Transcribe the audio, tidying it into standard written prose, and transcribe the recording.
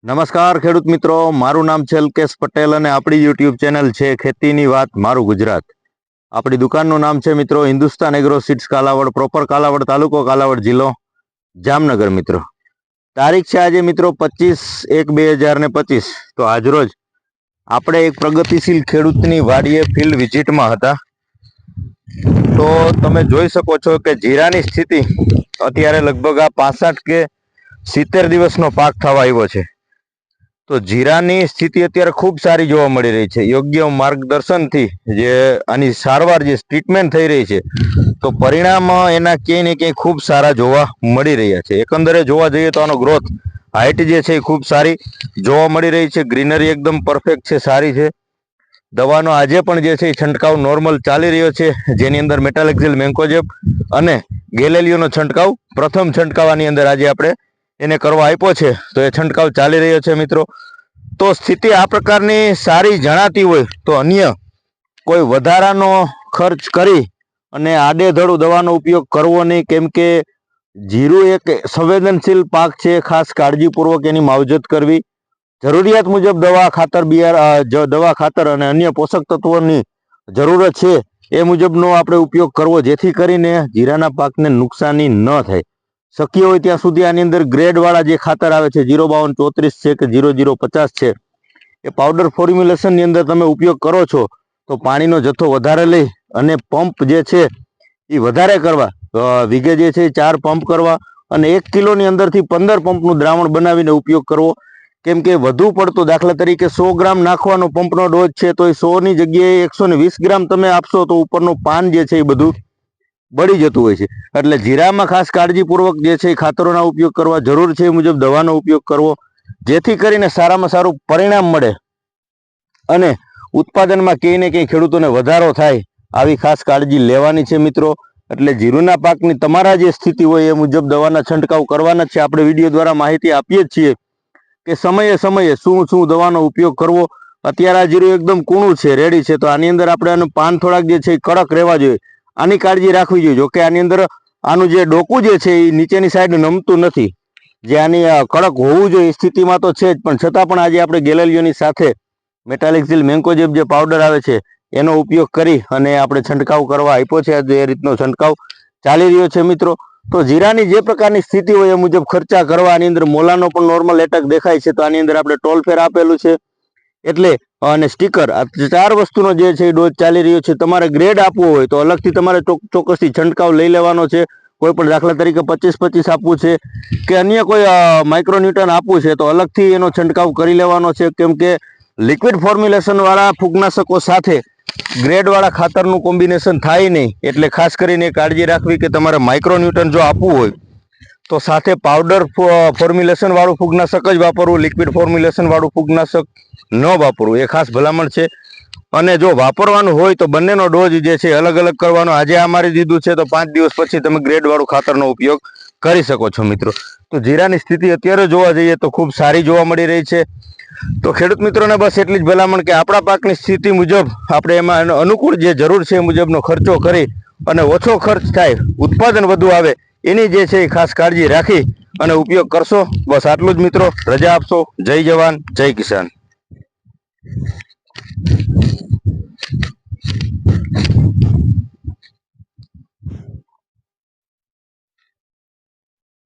નમસ્કાર ખેડૂત મિત્રો, મારું નામ છે અલ્કેશ પટેલ અને આપણી યુટ્યુબ ચેનલ છે ખેતીની વાત મારું ગુજરાત. આપણી દુકાનનું નામ છે મિત્રો Hindustan agro seeds Kalavad, proper Kalavad તાલુકો, કાલાવડ જિલ્લો, જામનગર. મિત્રો તારીખ છે આજે મિત્રો 25/1/2025. તો આજરોજ આપણે એક પ્રગતિશીલ ખેડૂતની વાડીએ ફિલ્ડ વિઝિટમાં હતા. તો તમે જોઈ શકો છો કે જીરાની સ્થિતિ અત્યારે લગભગ આ 65 કે 70 દિવસનો પાક થવા આવ્યો છે. તો જીરાની સ્થિતિ અત્યારે ખૂબ સારી જોવા મળી રહી છે. યોગ્ય માર્ગદર્શનથી જે આની સારવાર જે ટ્રીટમેન્ટ થઈ રહી છે તો પરિણામ એના ક્યાંય ને ક્યાંય ખૂબ સારા જોવા મળી રહ્યા છે. એકંદરે જોવા જઈએ તો આનો ગ્રોથ હાઇટ જે છે એ ખૂબ સારી જોવા મળી રહી છે. ગ્રીનરી એકદમ પરફેક્ટ છે, સારી છે. દવાનો આજે પણ જે છે એ છંટકાવ નોર્મલ ચાલી રહ્યો છે, જેની અંદર મેટાલેક્ઝિલ મેન્કોજેબ અને ગેલેલિયોનો છંટકાવ પ્રથમ છંટકાવની અંદર આજે આપણે એને કરવા આપ્યો છે. તો એ છંટકાવ ચાલી રહ્યો છે મિત્રો. તો સ્થિતિ આ પ્રકારની સારી જણાતી હોય તો અન્ય કોઈ વધારાનો ખર્ચ કરી અને આડેધડ દવાનો ઉપયોગ કરવો નહીં, કેમ કે જીરું એક સંવેદનશીલ પાક છે. ખાસ કાળજીપૂર્વક એની માવજત કરવી, જરૂરિયાત મુજબ દવા ખાતર અને અન્ય પોષક તત્વોની જરૂરત છે એ મુજબનો આપણે ઉપયોગ કરવો, જેથી કરીને જીરાના પાકને નુકસાની ન થાય. શક્ય હોય ત્યાં સુધી આની અંદર ગ્રેડવાળા જે ખાતર આવે છે 05234 છે કે 0050 છે, એ પાવડર ફોર્મ્યુલેશનની અંદર તમે ઉપયોગ કરો છો તો પાણીનો જથ્થો વધારે લઈ અને પંપ જે છે એ વધારે કરવા, વીઘે જે છે 4 પંપ કરવા અને 1 કિલોની અંદરથી 15 પંપનું દ્રાવણ બનાવીને ઉપયોગ કરવો. કેમ કે વધુ પડતો, દાખલા તરીકે 100 ગ્રામ નાખવાનો પંપનો ડોઝ છે તો એ 100ની જગ્યાએ 120 ગ્રામ તમે આપશો તો ઉપરનું પાન જે છે એ બધું બળી જતું હોય છે. એટલે જીરામાં ખાસ કાળજીપૂર્વક જે છે એ ખાતરોના ઉપયોગ કરવા, જરૂર છે એ મુજબ દવાનો ઉપયોગ કરવો, જેથી કરીને સારામાં સારું પરિણામ મળે અને ઉત્પાદનમાં ક્યાંય ને ક્યાંય ખેડૂતોને વધારો થાય, આવી ખાસ કાળજી લેવાની છે મિત્રો. એટલે જીરુના પાકની તમારા જે સ્થિતિ હોય એ મુજબ દવાના છંટકાવ કરવાના છે. આપણે વિડીયો દ્વારા માહિતી આપીએ જ છીએ કે સમયે સમયે શું દવાનો ઉપયોગ કરવો. અત્યારે આ જીરું એકદમ કૂણું છે, રેડી છે, તો આની અંદર આપણે આનું પાન થોડાક જે છે એ કડક રહેવા જોઈએ, આની કાળજી રાખવી જોઈએ. જોકે આની અંદર આનું જે ડોકું જે છે એ નીચેની સાઈડ નમતું નથી, જે આની કડક હોવું જોઈએ એ સ્થિતિમાં તો છે જ, પણ છતાં પણ આજે આપણે ગેલેલિયોની સાથે મેટાલેક્ઝિલ મેન્કોજેબ જે પાવડર આવે છે એનો ઉપયોગ કરી અને આપણે છંટકાવ કરવા આપ્યો છે. આજે એ રીતનો છંટકાવ ચાલી રહ્યો છે મિત્રો. તો જીરાની જે પ્રકારની સ્થિતિ હોય એ મુજબ ખર્ચા કરવા. આની અંદર મોલાનો પણ નોર્મલ એટેક દેખાય છે, તો આની અંદર આપણે ટોલ ફેર આપેલું છે એટલે અને સ્ટીકર, આ 4 વસ્તુનો જે છે એ ડોઝ ચાલી રહ્યો છે. તમારે ગ્રેડ આપવો હોય તો અલગથી તમારે ચોક્કસથી છંટકાવ લઈ લેવાનો છે. કોઈ પણ દાખલા તરીકે 25-25 આપવું છે કે અન્ય કોઈ માઇક્રોન્યુટન આપવું છે તો અલગથી એનો છંટકાવ કરી લેવાનો છે. કેમ કે લિક્વિડ ફોર્મ્યુલેશન વાળા ફૂગનાશકો સાથે ગ્રેડવાળા ખાતરનું કોમ્બિનેશન થાય નહીં, એટલે ખાસ કરીને કાળજી રાખવી કે તમારે માઇક્રોન્યુટન જો આપવું હોય તો સાથે પાવડર ફોર્મ્યુલેશન વાળું ફૂગનાશક જ વાપરવું, લિક્વિડ ફોર્મ્યુલેશન વાળું ફૂગનાશક ન વાપરવું, એ ખાસ ભલામણ છે. અને જો વાપરવાનું હોય તો બંનેનો ડોઝ જે છે અલગ અલગ કરવાનો. આજે આ મારી દીધું છે તો 5 દિવસ પછી તમે ગ્રેડવાળું ખાતરનો ઉપયોગ કરી શકો છો મિત્રો. તો જીરાની સ્થિતિ અત્યારે જોવા જઈએ તો ખૂબ સારી જોવા મળી રહી છે. તો ખેડૂત મિત્રોને બસ એટલી જ ભલામણ કે આપણા પાકની સ્થિતિ મુજબ આપણે એમાં અનુકૂળ જે જરૂર છે એ મુજબનો ખર્ચો કરી અને ઓછો ખર્ચ થાય, ઉત્પાદન વધુ આવે, એની જે છે એ ખાસ કાળજી રાખી અને ઉપયોગ કરશો. બસ આટલું જ મિત્રો. રજા આપશો. જય જવાન, જય કિસાન.